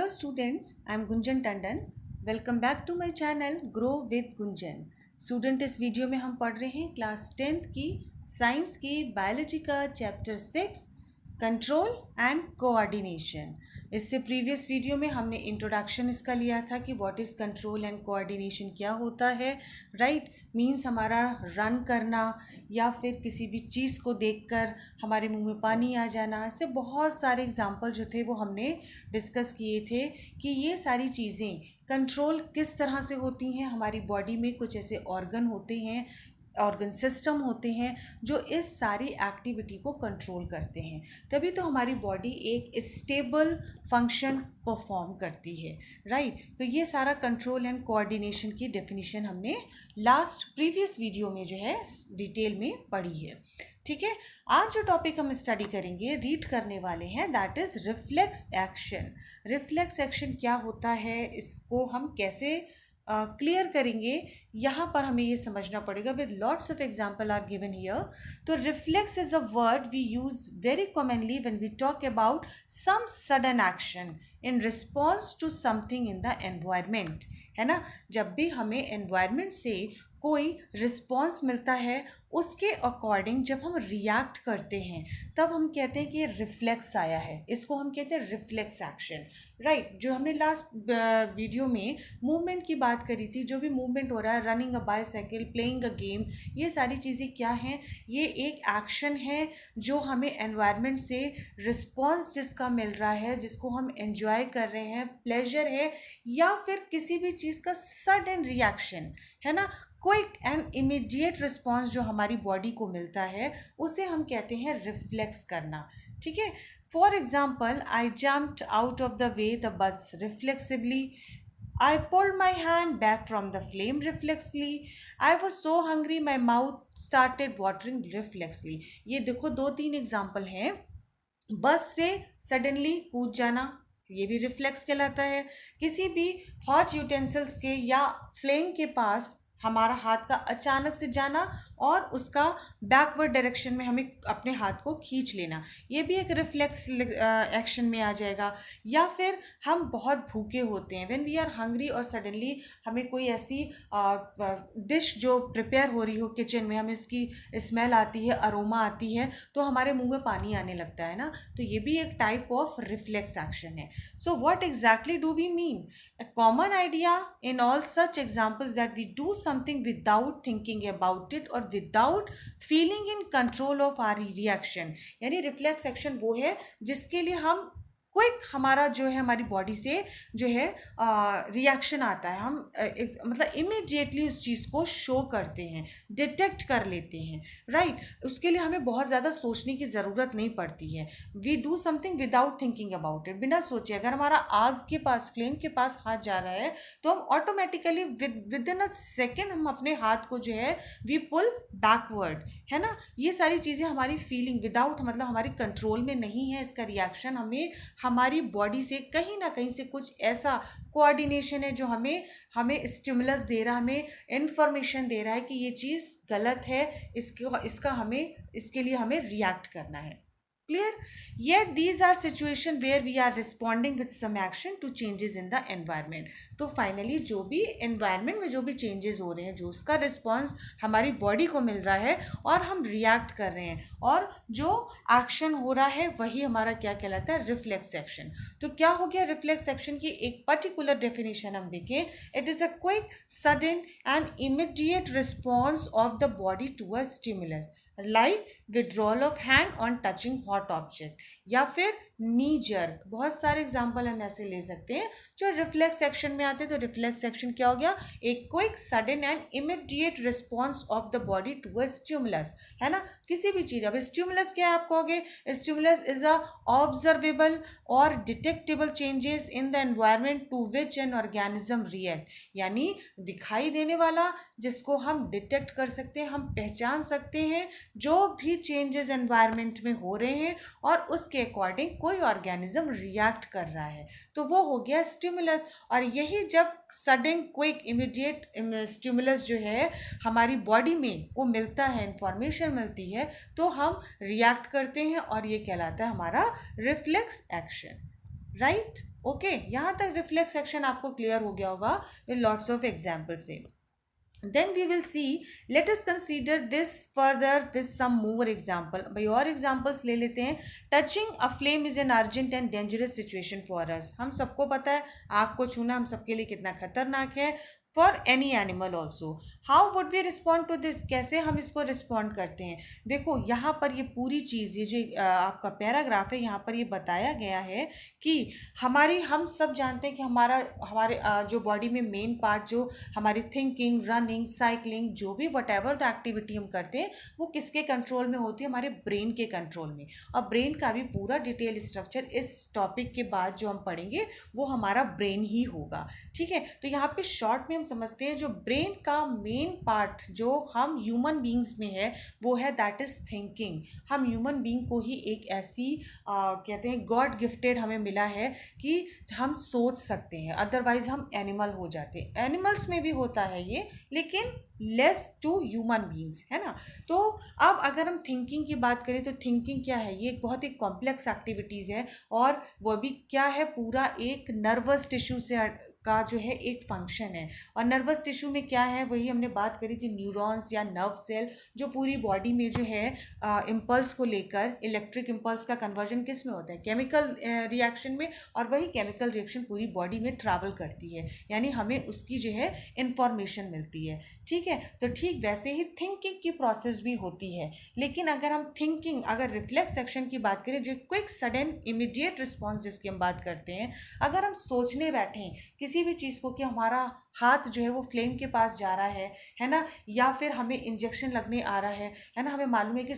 Hello students, I am Gunjan Tandon. Welcome back to my channel Grow with Gunjan. Student इस video में हम पढ़ रहे हैं क्लास 10th की साइंस की बायोलॉजी का चैप्टर 6 कंट्रोल एंड कोऑर्डिनेशन. इससे प्रीवियस वीडियो में हमने इंट्रोडक्शन इसका लिया था कि what is control and coordination, क्या होता है. राइट मीन्स हमारा रन करना या फिर किसी भी चीज़ को देखकर हमारे मुंह में पानी आ जाना. ऐसे बहुत सारे एग्जाम्पल जो थे वो हमने डिस्कस किए थे कि ये सारी चीज़ें कंट्रोल किस तरह से होती हैं. हमारी बॉडी में कुछ ऐसे ऑर्गन होते हैं, ऑर्गन सिस्टम होते हैं जो इस सारी एक्टिविटी को कंट्रोल करते हैं. तभी तो हमारी बॉडी एक स्टेबल फंक्शन परफॉर्म करती है. राइट तो ये सारा कंट्रोल एंड कोऑर्डिनेशन की डेफिनेशन हमने लास्ट प्रीवियस वीडियो में जो है डिटेल में पढ़ी है. ठीक है, आज जो टॉपिक हम स्टडी करेंगे, रीड करने वाले हैं, that is reflex action. Reflex action क्या होता है, इसको हम कैसे क्लियर करेंगे, यहाँ पर हमें ये समझना पड़ेगा. With lots of example are given here. तो reflex is a word we use very commonly when we talk about some sudden action in response to something in the environment. है ना, जब भी हमें एनवायरमेंट से कोई रिस्पॉन्स मिलता है उसके अकॉर्डिंग जब हम रिएक्ट करते हैं तब हम कहते हैं कि ये रिफ्लेक्स आया है. इसको हम कहते हैं रिफ्लेक्स एक्शन. राइट जो हमने लास्ट वीडियो में मूवमेंट की बात करी थी, जो भी मूवमेंट हो रहा है, running a bicycle, playing a game, ये सारी चीज़ें क्या हैं, ये एक एक्शन है जो हमें एनवायरनमेंट से रिस्पॉन्स जिसका मिल रहा है, जिसको हम एंजॉय कर रहे हैं, प्लेजर है, या फिर किसी भी चीज़ का सडन रिएक्शन है ना, क्विक एंड इमीडिएट रिस्पॉन्स जो हमारी बॉडी को मिलता है उसे हम कहते हैं रिफ्लेक्स करना. ठीक है, for example, I jumped out of the way the bus reflexively. I pulled my hand back from the flame reflexly. I was so hungry my mouth started watering reflexly. ये देखो 2-3 एग्जाम्पल हैं. बस से suddenly कूद जाना, ये भी reflex कहलाता है. किसी भी हॉट यूटेंसिल्स के या फ्लेम के पास हमारा हाथ का अचानक से जाना और उसका बैकवर्ड डायरेक्शन में हमें अपने हाथ को खींच लेना, ये भी एक रिफ्लेक्स एक्शन में आ जाएगा. या फिर हम बहुत भूखे होते हैं, व्हेन वी आर हंग्री, और सडनली हमें कोई ऐसी डिश जो प्रिपेयर हो रही हो किचन में, हमें इसकी स्मेल आती है, अरोमा आती है, तो हमारे मुंह में पानी आने लगता है ना, तो ये भी एक टाइप ऑफ रिफ्लेक्स एक्शन है. So what exactly do we mean? A common idea in all such examples that we do something without thinking about it or without feeling in control of our reaction. यानी reflex action वो है जिसके लिए हम quick, हमारा जो है हमारी बॉडी से जो है रिएक्शन आता है, हम मतलब इमीडिएटली उस चीज़ को शो करते हैं, डिटेक्ट कर लेते हैं. राइट उसके लिए हमें बहुत ज़्यादा सोचने की ज़रूरत नहीं पड़ती है. We do something without thinking about it. बिना सोचे अगर हमारा आग के पास, फ्लेम के पास हाथ जा रहा है तो हम automatically with in a second हम अपने हाथ को जो है वी पुल बैकवर्ड. है ना, ये सारी चीज़ें हमारी फीलिंग विदाउट, मतलब हमारी कंट्रोल में नहीं है. इसका रिएक्शन हमें हमारी बॉडी से कहीं ना कहीं से कुछ ऐसा कोऑर्डिनेशन है जो हमें स्टिमुलस दे रहा, हमें इंफॉर्मेशन दे रहा है कि ये चीज़ गलत है, इसके लिए हमें रिएक्ट करना है. Clear? Yet these are situations where we are responding with some action to changes in the environment. तो फाइनली जो भी एनवायरनमेंट में जो भी चेंजेस हो रहे हैं, जो उसका रिस्पॉन्स हमारी बॉडी को मिल रहा है और हम रिएक्ट कर रहे हैं, और जो एक्शन हो रहा है वही हमारा क्या कहलाता है, रिफ्लेक्स एक्शन. तो क्या हो गया रिफ्लेक्स एक्शन की एक पर्टिकुलर डेफिनेशन हम देखें. It is a quick, sudden and immediate response of the body to a stimulus, like withdrawal of hand on touching hot object, या फिर नी जर्क. बहुत सारे एग्जाम्पल हम ऐसे ले सकते हैं जो रिफ्लेक्स एक्शन में आते हैं. तो रिफ्लेक्स एक्शन क्या हो गया, एक quick, sudden and immediate response of the body to a stimulus. है ना, किसी भी चीज़. अब स्टिमुलस क्या है आप कहोगे, स्टिमुलस इज अ ऑब्जर्वेबल और detectable changes in the environment to which an organism react. यानी दिखाई देने वाला, जिसको हम डिटेक्ट कर सकते हैं, हम पहचान सकते हैं जो भी चेंजेस एनवायरनमेंट में हो रहे हैं और उसके अकॉर्डिंग कोई ऑर्गेनिज्म रिएक्ट कर रहा है, तो वो हो गया स्टिमुलस. और यही जब सडन, क्विक, इमीडिएट स्टिमुलस जो है हमारी बॉडी में को मिलता है, इंफॉर्मेशन मिलती है, तो हम रिएक्ट करते हैं और ये कहलाता है हमारा रिफ्लेक्स एक्शन. राइट, ओके, यहाँ तक रिफ्लेक्स एक्शन आपको क्लियर हो गया होगा विद लॉट्स ऑफ एग्जाम्पल से. Then we will see, let us consider this further with some more example. भाई और examples ले लेते हैं. Touching a flame is an urgent and dangerous situation for us. हम सबको पता है आग को छूना हम सबके लिए कितना खतरनाक है. For any animal also. How would we respond to this, कैसे हम इसको रिस्पॉन्ड करते हैं. देखो यहाँ पर ये पूरी चीज़, ये जो आपका पैराग्राफ है यहाँ पर ये बताया गया है कि हम सब जानते हैं कि हमारे जो बॉडी में मेन पार्ट, जो हमारी थिंकिंग, रनिंग, साइकिलिंग, जो भी वट एवर द एक्टिविटी हम करते हैं वो किसके कंट्रोल में होती है, हमारे ब्रेन के कंट्रोल में. और ब्रेन का भी पूरा डिटेल स्ट्रक्चर इस टॉपिक के बाद जो हम पढ़ेंगे वो हमारा ब्रेन ही होगा. ठीक है, तो यहाँ पे शॉर्ट में हम समझते हैं जो ब्रेन का मेन पार्ट जो हम ह्यूमन बींग्स में है वो है दैट इज थिंकिंग. हम ह्यूमन बींग को ही एक ऐसी कहते हैं गॉड गिफ्टेड हमें मिला है कि हम सोच सकते हैं, अदरवाइज हम एनिमल हो जाते हैं. एनिमल्स में भी होता है ये, लेकिन लेस टू ह्यूमन बींग्स, है ना. तो अब अगर हम थिंकिंग की बात करें तो थिंकिंग क्या है, ये एक बहुत ही कॉम्प्लेक्स एक्टिविटीज़ है और वो भी क्या है, पूरा एक नर्वस टिश्यू से का जो है एक फंक्शन है. और नर्वस टिश्यू में क्या है, वही हमने बात करी थी, न्यूरॉन्स या नर्व सेल जो पूरी बॉडी में जो है इम्पल्स को लेकर, इलेक्ट्रिक इम्पल्स का कन्वर्जन किस में होता है, केमिकल रिएक्शन में, और वही केमिकल रिएक्शन पूरी बॉडी में ट्रैवल करती है, यानी हमें उसकी जो है इंफॉर्मेशन मिलती है. ठीक है, तो ठीक वैसे ही थिंकिंग की प्रोसेस भी होती है. लेकिन अगर हम थिंकिंग, अगर रिफ्लेक्स एक्शन की बात करें, जो क्विक सडन इमीडिएट रिस्पॉन्स जिसकी हम बात करते हैं, अगर हम सोचने बैठें किसी भी चीज़ को कि हमारा हाथ जो है वो फ्लेम के पास जा रहा है ना, या फिर हमें इंजेक्शन लगने आ रहा है ना, हमें मालूम है कि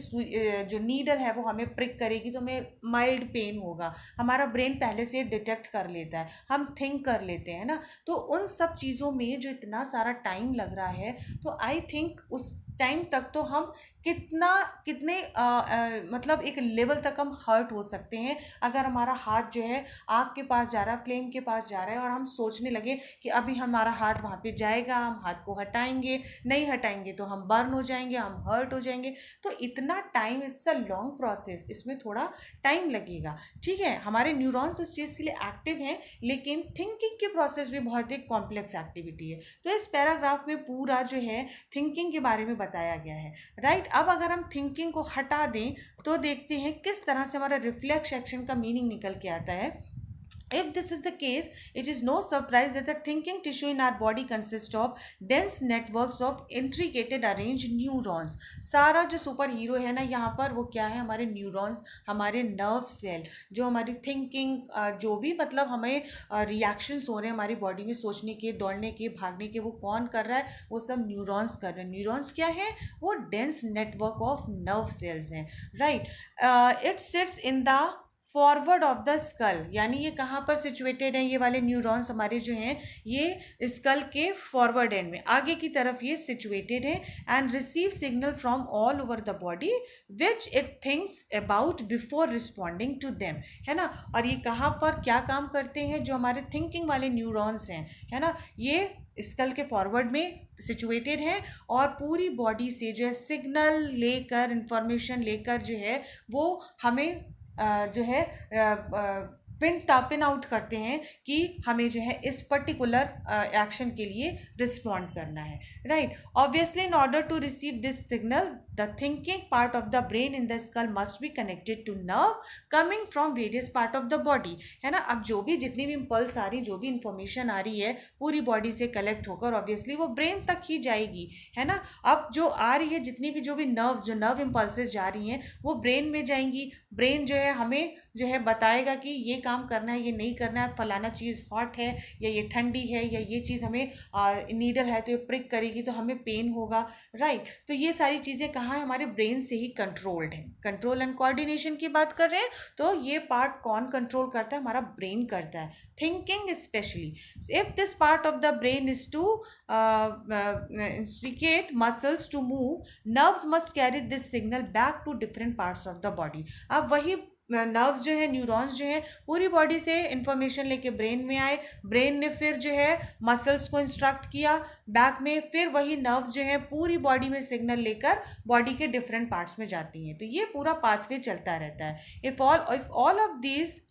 जो नीडल है वो हमें प्रिक करेगी तो हमें माइल्ड पेन होगा, हमारा ब्रेन पहले से डिटेक्ट कर लेता है, हम थिंक कर लेते हैं ना. तो उन सब चीज़ों में जो इतना सारा टाइम लग रहा है, तो आई थिंक उस टाइम तक तो हम कितने मतलब एक लेवल तक हम हर्ट हो सकते हैं अगर हमारा हाथ जो है आग के पास जा रहा है, फ्लेम के पास जा रहा है, और हम सोचने लगे कि अभी हमारा हाथ वहाँ पे जाएगा, हम हाथ को हटाएंगे, नहीं हटाएंगे तो हम बर्न हो जाएंगे, हम हर्ट हो जाएंगे. तो इतना time, it's a long process, इसमें थोड़ा टाइम लगेगा. ठीक है, हमारे न्यूरॉन्स उस चीज़ के लिए एक्टिव हैं, लेकिन थिंकिंग की प्रोसेस भी बहुत एक कॉम्प्लेक्स एक्टिविटी है. तो इस पैराग्राफ में पूरा जो है थिंकिंग के बारे में बताया गया है. राइट, अब अगर हम थिंकिंग को हटा दें तो देखते हैं किस तरह से हमारा रिफ्लेक्स एक्शन का मीनिंग निकल के आता है. If this is the case, it is no surprise that the thinking tissue in our body consists of dense networks of intricately arranged neurons. सारा जो सुपर हीरो है ना यहाँ पर, वो क्या है, हमारे न्यूरॉन्स, हमारे नर्व सेल, जो हमारी थिंकिंग, जो भी मतलब हमें रिएक्शंस हो रहे हैं हमारी बॉडी में, सोचने के, दौड़ने के, भागने के, वो कौन कर रहा है, वो सब न्यूरॉन्स कर रहे हैं. न्यूरॉन्स क्या है, वो dense network of nerve cells हैं. Right, it sits in the forward of the skull, यानी ये कहाँ पर सिचुएटेड है, ये वाले न्यूरॉन्स हमारे जो हैं ये स्कल के फॉरवर्ड एंड में, आगे की तरफ ये सिचुएटेड है. And receive signal from all over the body which it thinks about before responding to them, है ना. और ये कहाँ पर क्या काम करते हैं, जो हमारे थिंकिंग वाले न्यूरॉन्स हैं, है ना, ये स्कल के फॉरवर्ड में सिचुएटेड है और पूरी बॉडी से जो है सिग्नल लेकर, इंफॉर्मेशन लेकर जो है वो हमें जो है पिन आउट करते हैं कि हमें जो है इस पर्टिकुलर एक्शन के लिए रिस्पॉन्ड करना है. Right, obviously in order to receive this signal the thinking part of the brain in the skull must be connected to nerve coming from various part of the body, है ना. अब जो भी जितनी भी इम्पल्स आ रही, जो भी इंफॉर्मेशन आ रही है पूरी बॉडी से कलेक्ट होकर ऑब्वियसली वो ब्रेन तक ही जाएगी, है ना. अब जो आ रही है, जितनी भी जो भी नर्व, जो नर्व इम्पल्सेस जा रही हैं वो ब्रेन में जाएंगी. ब्रेन जो है हमें जो है बताएगा कि ये काम करना है, ये नहीं करना है, फलाना चीज़ हॉट है या ये ठंडी है, या ये चीज़ हमें नीडल है तो ये प्रिक करेगी तो हमें पेन होगा. राइट, तो ये सारी चीज़ें कहाँ है, हमारे ब्रेन से ही कंट्रोल्ड है. कंट्रोल एंड कोऑर्डिनेशन की बात कर रहे हैं तो ये पार्ट कौन कंट्रोल करता है, हमारा ब्रेन करता है. Thinking specially, if this part of the brain is to instigate muscles to move, nerves must carry this signal back to different parts of the body. अब वही नर्व्स जो है, न्यूरॉन्स जो है, पूरी बॉडी से इंफॉर्मेशन लेके ब्रेन में आए, ब्रेन ने फिर जो है मसल्स को इंस्ट्रक्ट किया बैक में, फिर वही नर्व्स जो है पूरी बॉडी में सिग्नल लेकर बॉडी के डिफरेंट पार्ट्स में जाती हैं. तो ये पूरा पाथवे चलता रहता है. If all of these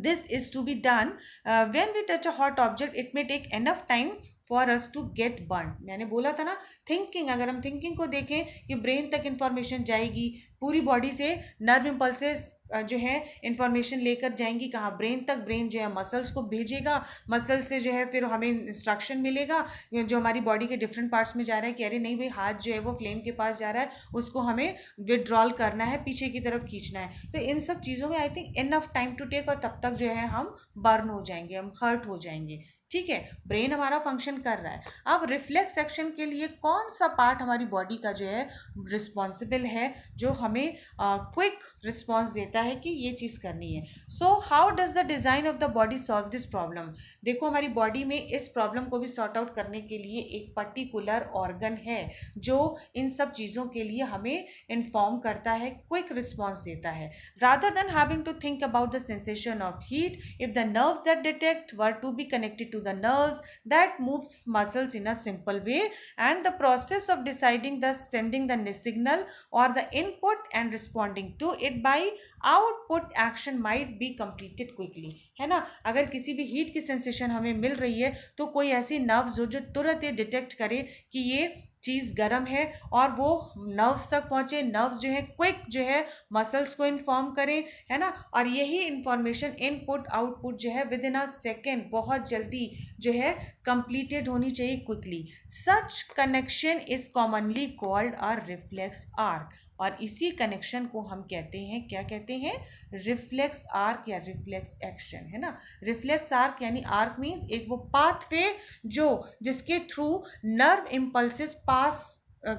this is to be done when we touch a hot object. It may take enough time for us to get burn. मैंने बोला था ना, थिंकिंग, अगर हम थिंकिंग को देखें कि ब्रेन तक इंफॉर्मेशन जाएगी, पूरी बॉडी से नर्व इम्पल्सेस जो है इंफॉर्मेशन लेकर जाएंगी कहाँ, ब्रेन तक. ब्रेन जो है मसल्स को भेजेगा, मसल से जो है फिर हमें इंस्ट्रक्शन मिलेगा जो हमारी बॉडी के डिफरेंट पार्ट्स में जा रहा है कि अरे नहीं भाई, हाथ जो है वो फ्लेम के पास जा रहा है, उसको हमें विड्रॉल करना है, पीछे की तरफ खींचना है. तो इन सब चीज़ों में I think enough time to take, और तब तक जो है हम बर्न हो जाएंगे, हम हर्ट हो जाएंगे. ठीक है, ब्रेन हमारा फंक्शन कर रहा है. अब रिफ्लेक्स एक्शन के लिए कौन सा पार्ट हमारी बॉडी का जो है रिस्पॉन्सिबल है, जो हमें क्विक रिस्पॉन्स देता है कि ये चीज़ करनी है. So how does the design of the body solve this problem. देखो, हमारी बॉडी में इस प्रॉब्लम को भी सॉर्ट आउट करने के लिए एक पर्टिकुलर ऑर्गन है जो इन सब चीज़ों के लिए हमें इन्फॉर्म करता है, क्विक रिस्पॉन्स देता है. Rather than having to think about the sensation of heat, if the nerves that detect were to be connected to the nerves that moves muscles in a simple way, and the process of deciding the sending the signal or the input and responding to it by output action might be completed quickly. है ना, अगर किसी भी heat की sensation हमें मिल रही है तो कोई ऐसी नर्व्स हो जो तुरंत ये डिटेक्ट करे कि ये चीज़ गर्म है और वो नर्व्स तक पहुंचे, नर्व्स जो है क्विक जो है मसल्स को इन्फॉर्म करें, है ना. और यही इंफॉर्मेशन इनपुट आउटपुट जो है विद इन अ सेकेंड, बहुत जल्दी जो है कंप्लीटेड होनी चाहिए quickly. Such connection is commonly called a reflex arc, और इसी कनेक्शन को हम कहते हैं, क्या कहते हैं, रिफ्लेक्स आर्क या रिफ्लेक्स एक्शन, है ना. रिफ्लेक्स आर्क यानी आर्क मीन्स एक वो पाथवे जो जिसके थ्रू नर्व इम्पल्सेस पास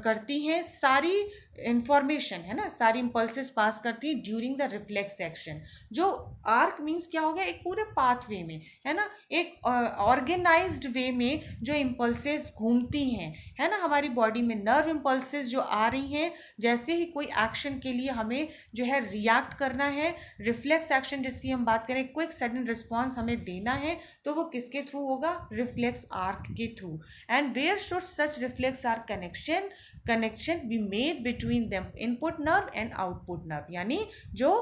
करती हैं सारी इंफॉर्मेशन, है ना, सारी इंपल्सेस पास करती है ड्यूरिंग द रिफ्लेक्स एक्शन. जो आर्क मीन्स क्या हो गया, एक पूरे पाथवे में, है ना, एक ऑर्गेनाइज्ड वे में जो इंपल्सेस घूमती हैं, है ना, हमारी बॉडी में नर्व इंपल्सेस जो आ रही हैं, जैसे ही कोई एक्शन के लिए हमें जो है रिएक्ट करना है, रिफ्लेक्स एक्शन जिसकी हम बात करें, क्विक सडन रिस्पॉन्स हमें देना है, तो वो किसके थ्रू होगा, रिफ्लेक्स आर्क के through. And where should such reflex arc connection be made between them, input nerve and output nerve. यानी जो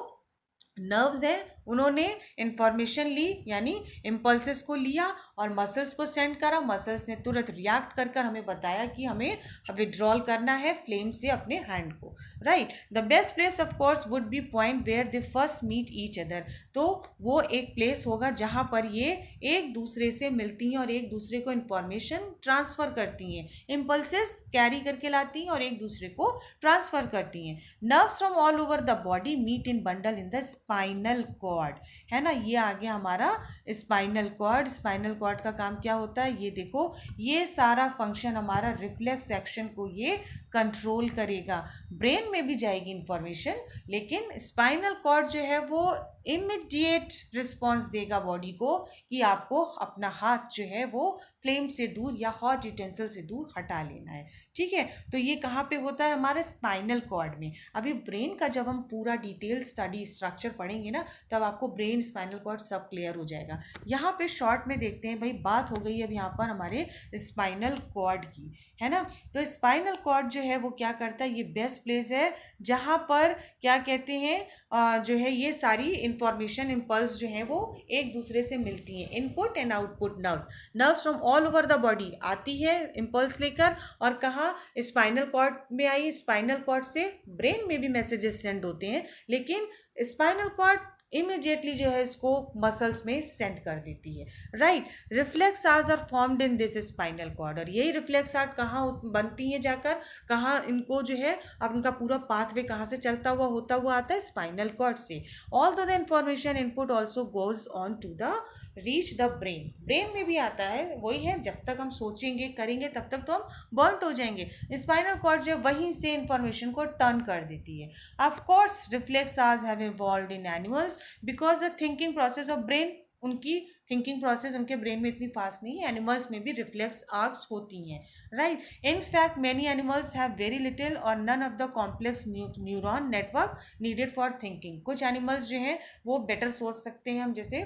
नर्व्स है उन्होंने इंफॉर्मेशन ली, यानी इम्पल्सेस को लिया और मसल्स को सेंड करा, मसल्स ने तुरंत रिएक्ट कर कर हमें बताया कि हमें विड्रॉल करना है फ्लेम से अपने हैंड को. Right, the best place of course would be point where they first meet each other. तो वो एक प्लेस होगा जहाँ पर ये एक दूसरे से मिलती हैं और एक दूसरे को इंफॉर्मेशन ट्रांसफर करती हैं, इम्पल्सेस कैरी करके लाती हैं और एक दूसरे को ट्रांसफर करती हैं. Nerves from all over the body meet in bundle in the spinal cord, है ना. ये आ गया हमारा स्पाइनल कॉर्ड. स्पाइनल कॉर्ड का काम क्या होता है, ये देखो, ये सारा फंक्शन हमारा रिफ्लेक्स एक्शन को ये कंट्रोल करेगा. ब्रेन में भी जाएगी इंफॉर्मेशन, लेकिन स्पाइनल कॉर्ड जो है वो इमीडिएट रिस्पॉन्स देगा बॉडी को कि आपको अपना हाथ जो है वो फ्लेम से दूर या हॉट यूटेंसिल से दूर हटा लेना है. ठीक है, तो ये कहाँ पे होता है, हमारे स्पाइनल कॉर्ड में. अभी ब्रेन का जब हम पूरा डिटेल स्टडी स्ट्रक्चर पढ़ेंगे ना, तब आपको ब्रेन स्पाइनल कॉर्ड सब क्लियर हो जाएगा. यहाँ पे शॉर्ट में देखते हैं भाई, बात हो गई अब यहाँ पर हमारे स्पाइनल कॉर्ड की, है ना. तो स्पाइनल कॉर्ड जो है वो क्या करता है, ये बेस्ट प्लेस है जहाँ पर क्या कहते हैं जो है ये सारी इंफॉर्मेशन इम्पल्स जो है वो एक दूसरे से मिलती हैं, input and output nerves from all over the body आती है इम्पल्स लेकर, और कहाँ, स्पाइनल कॉर्ड में आई. स्पाइनल कॉर्ड से ब्रेन में भी मैसेजेस सेंड होते हैं, लेकिन स्पाइनल कॉर्ड इमीडिएटली जो है इसको मसल्स में सेंड कर देती है. Right, reflex arcs are formed in this spinal cord, और यही रिफ्लेक्स आर्ट कहाँ बनती है जाकर, कहाँ इनको जो है अब उनका पूरा पाथवे कहाँ से चलता हुआ होता हुआ आता है, स्पाइनल कॉर्ड से. Although the information input also goes on to the reach the brain. Brain में भी आता है, वही है, जब तक हम सोचेंगे करेंगे तब तक तो हम बर्नट हो जाएंगे. स्पाइनल कॉर्ड जो वहीं से इंफॉर्मेशन को टर्न कर देती है. Of course reflex arcs have evolved in animals because the thinking process of brain, उनकी थिंकिंग प्रोसेस उनके ब्रेन में इतनी फास्ट नहीं है. एनिमल्स में भी रिफ्लेक्स आर्क्स होती हैं. Right, in fact many animals have very little or none of the complex neuron network needed for thinking. कुछ एनिमल्स जो हैं वो बेटर सोच सकते हैं हम, जैसे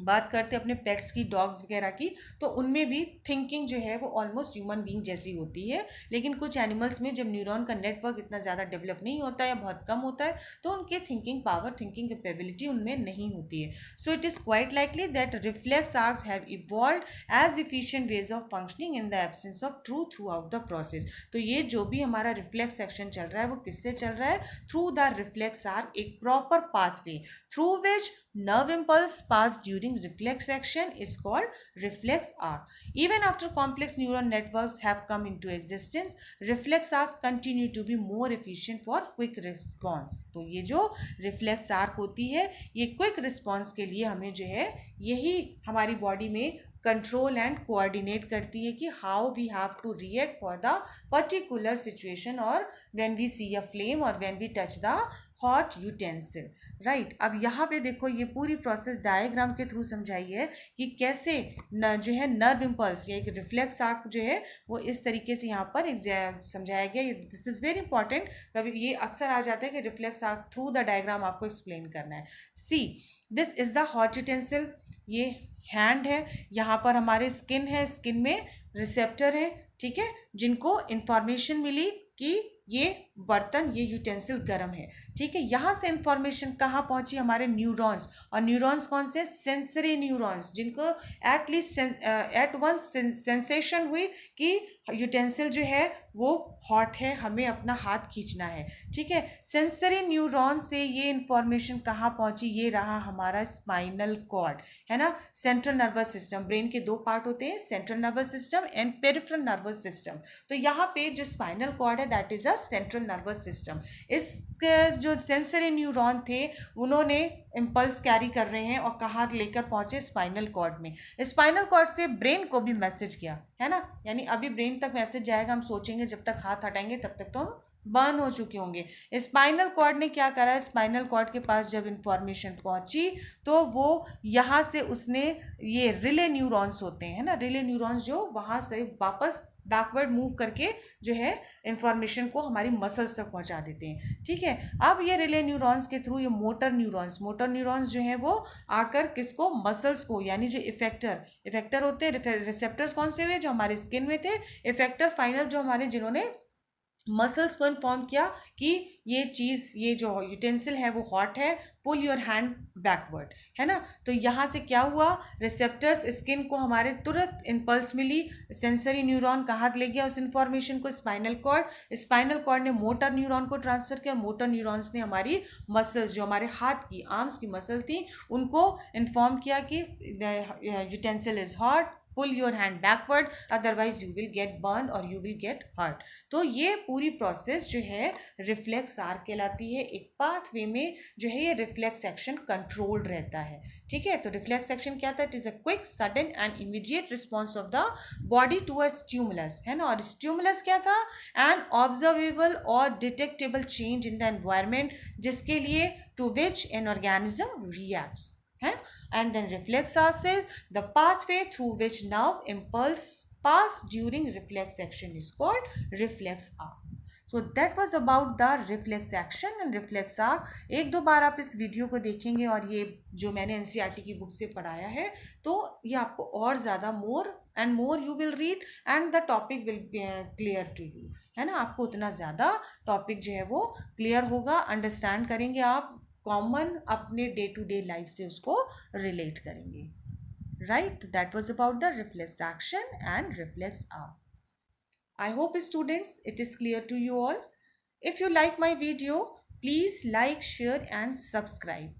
बात करते हैं अपने पेट्स की, डॉग्स वगैरह की, तो उनमें भी थिंकिंग जो है वो ऑलमोस्ट ह्यूमन बीइंग जैसी होती है। लेकिन कुछ एनिमल्स में जब न्यूरॉन का नेटवर्क इतना ज़्यादा डेवलप नहीं होता है या बहुत कम होता है, तो उनके थिंकिंग पावर, थिंकिंग कैपेबिलिटी उनमें नहीं होती है। So it is quite likely that reflex arcs have evolve as efficient ways of functioning in the absence of true throughout the process. तो ये जो भी हमारा रिफ्लेक्स एक्शन चल रहा है वो किससे चल रहा है? थ्रू द रिफ्लेक्स आर्क, एक proper pathway through which nerve impulse passed during reflex action is called reflex arc. Even after complex neural networks have come into existence, reflex arcs continue to be more efficient for quick response. तो ये जो reflex arc होती है, ये quick response के लिए हमें जो है यही हमारी बॉडी में कंट्रोल एंड कोऑर्डिनेट करती है कि how we have to react for the particular situation, और when we see a flame और when we touch the hot utensil. Right, अब यहाँ पे देखो ये पूरी प्रोसेस डायग्राम के थ्रू समझाई है कि कैसे जो है नर्व इम्पल्स या एक रिफ्लेक्स आर्क जो है वो इस तरीके से यहाँ पर समझाया गया। दिस इज वेरी इंपॉर्टेंट, कभी ये अक्सर आ जाता है कि reflex arc through the diagram आपको एक्सप्लेन करना है। See, this is the hot utensil, ये हैंड है, यहाँ पर हमारे स्किन है, स्किन में रिसेप्टर है, ठीक है, जिनको इंफॉर्मेशन मिली कि ये बर्तन, ये यूटेंसिल गर्म है, ठीक है। यहाँ से इंफॉर्मेशन कहाँ पहुंची? हमारे न्यूरॉन्स, और न्यूरॉन्स कौन से? सेंसरी न्यूरॉन्स, जिनको एटलीस्ट एट वन सेंसेशन हुई कि यूटेंसिल जो है वो हॉट है, हमें अपना हाथ खींचना है, ठीक है। सेंसरी न्यूरॉन से ये इंफॉर्मेशन कहाँ पहुंची? ये रहा हमारा स्पाइनल कॉर्ड, है ना, सेंट्रल नर्वस सिस्टम। ब्रेन के दो पार्ट होते हैं, central nervous system and peripheral nervous system. तो यहाँ पे जो स्पाइनल कॉर्ड है that is a central nervous system. इसके जो सेंसरी न्यूरॉन थे उन्होंने इम्पल्स कैरी कर रहे हैं और कहाँ लेकर पहुंचे? स्पाइनल कॉर्ड में। स्पाइनल कॉर्ड से ब्रेन को भी मैसेज किया, है ना, यानी अभी ब्रेन तक मैसेज जाएगा, हम सोचेंगे जब तक हाथ हटाएंगे तब तक तो हम बर्न हो चुके होंगे। स्पाइनल कॉर्ड ने क्या करा? स्पाइनल कॉर्ड के पास जब इंफॉर्मेशन पहुंची तो वो यहाँ से उसने ये रिले न्यूरॉन्स होते हैं ना, रिले न्यूरॉन्स जो वहां से वापस बैकवर्ड मूव करके जो है इंफॉर्मेशन को हमारी मसल्स तक पहुंचा देते हैं, ठीक है। अब ये रिले न्यूरॉन्स के थ्रू ये मोटर न्यूरॉन्स जो है वो आकर किसको? मसल्स को, यानी जो इफेक्टर होते हैं, रिसेप्टर्स कौन से हुए? जो हमारे स्किन में थे। इफेक्टर फाइनल जो हमारे, जिन्होंने मसल्स को इन्फॉर्म किया कि ये चीज़, ये जो यूटेंसिल है वो हॉट है, पुल योर हैंड बैकवर्ड, है ना। तो यहाँ से क्या हुआ? रिसेप्टर्स, स्किन को हमारे तुरंत इम्पल्स मिली, सेंसरी न्यूरॉन कहाँ ले गया उस इंफॉर्मेशन को? Spinal cord. स्पाइनल कॉर्ड ने मोटर न्यूरॉन को ट्रांसफर किया, मोटर न्यूरॉन्स ने हमारी मसल्स, जो हमारे हाथ की, आर्म्स की मसल थी, उनको इन्फॉर्म किया कि utensil is hot, pull your hand backward, otherwise you will get burn और यू विल गेट हर्ट। तो ये पूरी प्रोसेस जो है रिफ्लेक्स आर्क कहलाती है। एक पाथवे में जो है ये रिफ्लेक्स एक्शन कंट्रोल्ड रहता है, ठीक है। तो रिफ्लेक्स एक्शन क्या था? It is a quick, sudden and immediate response of the body to a stimulus, है ना। और स्टिमुलस क्या था? एन ऑब्जर्वेबल और detectable change in the environment, जिसके लिए to which an organism reacts है। And then reflex arc is the pathway through which nerve impulse pass during reflex action is called reflex arc. So that was about the reflex action and reflex arc. एक दो बार आप इस video को देखेंगे और ये जो मैंने एनसीईआरटी की बुक से पढ़ाया है, तो ये आपको और ज़्यादा more and more you will read and the topic will clear to you, है ना। आपको उतना ज़्यादा टॉपिक जो है वो क्लियर होगा, अंडरस्टैंड करेंगे आप, कॉमन अपने डे टू डे लाइफ से उसको रिलेट करेंगे। Right, that was about the reflex action and reflex arc. I hope students it is clear to you all. If you like my video, please like, share and subscribe.